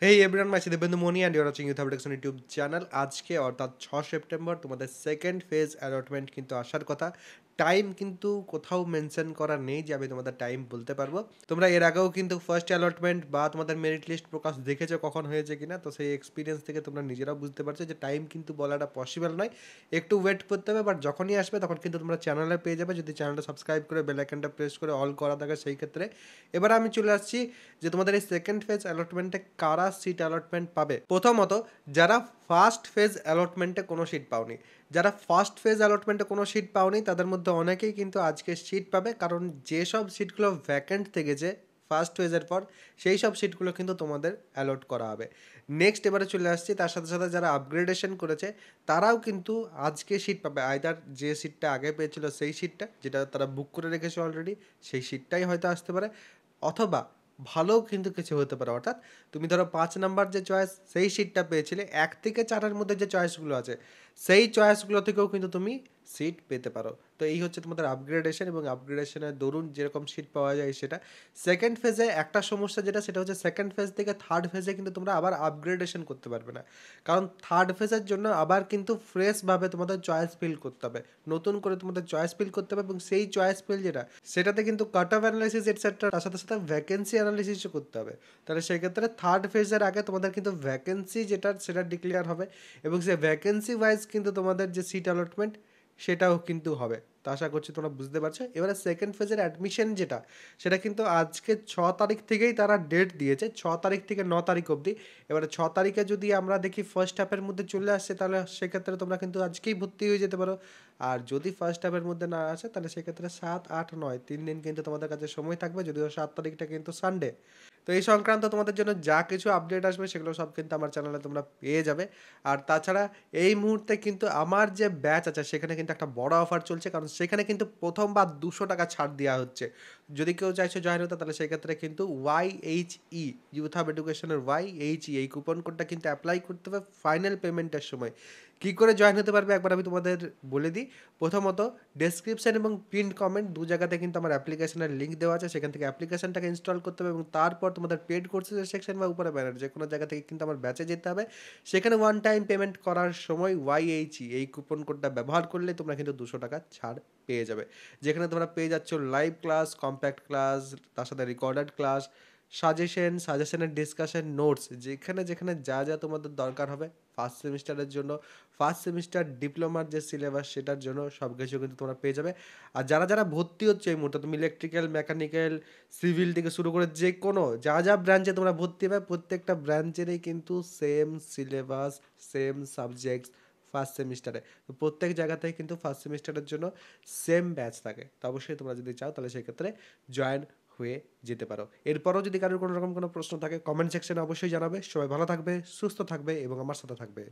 Hey everyone, my Debendu Moni and you're watching youth updates YouTube channel. আজকে অর্থাৎ 6 September তোমাদের second phase allotment কিন্তু আসার কথা। টাইম কিন্তু কোথাও মেনশন করা নেই যে আমি তোমাদের টাইম বলতে পারবো। তোমরা এর আগেও কিন্তু ফার্স্ট অ্যালটমেন্ট বা তোমাদের মেরিট লিস্ট প্রকাশ দেখেছো কখন হয়েছে কিনা, তো সেই এক্সপিরিয়েন্স থেকে তোমরা নিজেরাও বুঝতে পারছো যে টাইম কিন্তু বলাটা পসিবল নয়, একটু ওয়েট করতে হবে। বাট যখনই আসবে তখন কিন্তু তোমরা চ্যানেলে পেয়ে যাবে, যদি চ্যানেলটা সাবস্ক্রাইব করে বেল আইকনটা প্রেস করে অল করা থাকে সেই ক্ষেত্রে। এবার আমি চলে আসছি যে তোমাদের এই সেকেন্ড ফেজ অ্যালটমেন্টে কারা সিট অ্যালটমেন্ট পাবে। প্রথমত, যারা ফার্স্ট ফেজ অ্যালটমেন্টে কোনো সিট পাওনি, যারা ফার্স্ট ফেজ অ্যালটমেন্টে কোনো সিট পাওনি তাদের মধ্যে অনেকেই কিন্তু আজকে সিট পাবে, কারণ যেসব সিটগুলো ভ্যাকেন্ট থেকেছে ফার্স্ট ফেজের পর সেই সব সিটগুলো কিন্তু তোমাদের অ্যালট করা হবে। নেক্সট এবারে চলে আসছি, তার সাথে সাথে যারা আপগ্রেডেশন করেছে তারাও কিন্তু আজকে সিট পাবে। আইদার যে সিটটা আগে পেয়েছিল সেই সিটটা যেটা তারা বুক করে রেখেছে অলরেডি, সেই সিটটাই হয়তো আসতে পারে, অথবা ভালোও কিন্তু কিছু হতে পারে। অর্থাৎ তুমি ধরো 5 নাম্বার যে চয়েস সেই সিটটা পেয়েছিলে, 1 থেকে 4-এর মধ্যে যে চয়েসগুলো আছে সেই চয়েসগুলো থেকেও কিন্তু তুমি সিট পেতে পারো। তো এই হচ্ছে তোমাদের আপগ্রেডেশন, এবং আপগ্রেডেশনের দরুন যেরকম সিট পাওয়া যায় সেটা। সেকেন্ড ফেজে একটা সমস্যা যেটা, সেটা হচ্ছে সেকেন্ড ফেজ থেকে থার্ড ফেজে কিন্তু তোমরা আবার আপগ্রেডেশন করতে পারবে না, কারণ থার্ড ফেজের জন্য আবার কিন্তু ফ্রেশভাবে তোমাদের চয়েস ফিল করতে হবে, নতুন করে তোমাদের চয়েস ফিল করতে হবে। এবং সেই চয়েস ফিল যেটা, সেটাতে কিন্তু কাট অফ অ্যানালাইসিস এটসেট্রা, তার সাথে সাথে ভ্যাকেন্সি অ্যানালিসিসও করতে হবে। তাহলে সেক্ষেত্রে থার্ড ফেজের আগে তোমাদের কিন্তু ভ্যাকেন্সি যেটা সেটা ডিক্লেয়ার হবে, এবং সেই ভ্যাকেন্সি ওয়াইজ কিন্তু তোমাদের যে সিট অ্যালটমেন্ট সেটাও কিন্তু হবে। তো আশা করছি তোমরা বুঝতে পারছো। এবারে সেকেন্ড ফেজের অ্যাডমিশন যেটা, সেটা কিন্তু আজকে 6 তারিখ থেকেই তারা ডেট দিয়েছে, 6 তারিখ থেকে 9 তারিখ অবধি। এবারে 6 তারিখে যদি আমরা দেখি ফার্স্ট হাফের মধ্যে চলে আসছে, তাহলে সেক্ষেত্রে তোমরা কিন্তু আজকেই ভর্তি হয়ে যেতে পারো। আর যদি ফার্স্ট হাফের মধ্যে না আসে, তাহলে সেক্ষেত্রে 7, 8, 9 3 দিন কিন্তু তোমাদের কাছে সময় থাকবে, যদিও 7 তারিখটা কিন্তু সানডে। তো এই সংক্রান্ত তোমাদের জন্য যা কিছু আপডেট আসবে সেগুলো সব কিন্তু আমার চ্যানেলে তোমরা পেয়ে যাবে। আর তাছাড়া এই মুহূর্তে কিন্তু আমার যে ব্যাচ আছে সেখানে কিন্তু একটা বড় অফার চলছে, কারণ সেখানে কিন্তু প্রথমবার 200 টাকা ছাড় দেওয়া হচ্ছে। যদি কেউ চাইছো জয়েন হতে, তাহলে সেক্ষেত্রে কিন্তু YHE, ইউথ হাব এডুকেশনের YHE এই কুপন কোডটা কিন্তু অ্যাপ্লাই করতে হবে ফাইনাল পেমেন্টের সময়। কী করে জয়েন হতে পারবে একবার আমি তোমাদের বলে দিই। প্রথমত, ডেসক্রিপশন এবং পিন কমেন্ট দু জায়গাতে কিন্তু আমার অ্যাপ্লিকেশনের লিঙ্ক দেওয়া আছে, সেখান থেকে অ্যাপ্লিকেশনটাকে ইনস্টল করতে হবে, এবং তারপর তোমাদের পেড কোর্সের সেকশন বা উপরে ব্যানার যে কোনো জায়গা থেকে কিন্তু আমার ব্যাচে যেতে হবে। সেখানে ওয়ান টাইম পেমেন্ট করার সময় YHE এই কুপন কোডটা ব্যবহার করলে তোমরা কিন্তু 200 টাকা ছাড় পেয়ে যাবে, যেখানে তোমরা পেয়ে যাচ্ছ লাইভ ক্লাস, কম্প্যাক্ট ক্লাস, তার সাথে রেকর্ডেড ক্লাস, সাজেশনের ডিসকাশন, নোটস, যেখানে যেখানে যা যা তোমাদের দরকার হবে ফার্স্ট সেমিস্টারের জন্য, ফার্স্ট সেমিস্টার ডিপ্লোমার যে সিলেবাস সেটার জন্য সব কিছু কিন্তু তোমরা পেয়ে যাবে। আর যারা যারা ভর্তি হচ্ছে এই মুহূর্তে, তুমি ইলেকট্রিক্যাল, মেকানিক্যাল, সিভিল থেকে শুরু করে যে কোনো যা যা ব্রাঞ্চে তোমরা ভর্তি হবে, প্রত্যেকটা ব্রাঞ্চেরই কিন্তু same syllabus, same subjects first সেমিস্টারে। তো প্রত্যেক জায়গাতেই কিন্তু ফার্স্ট সেমিস্টারের জন্য সেম ব্যাচ থাকে। তো অবশ্যই তোমরা যদি চাও তাহলে সেক্ষেত্রে জয়েন হয়ে যেতে পারো। এরপরও যদি কারোর কোনো রকম কোনো প্রশ্ন থাকে কমেন্ট সেকশনে অবশ্যই জানাবে। সবাই ভালো থাকবে, সুস্থ থাকবে এবং আমার সাথে থাকবে।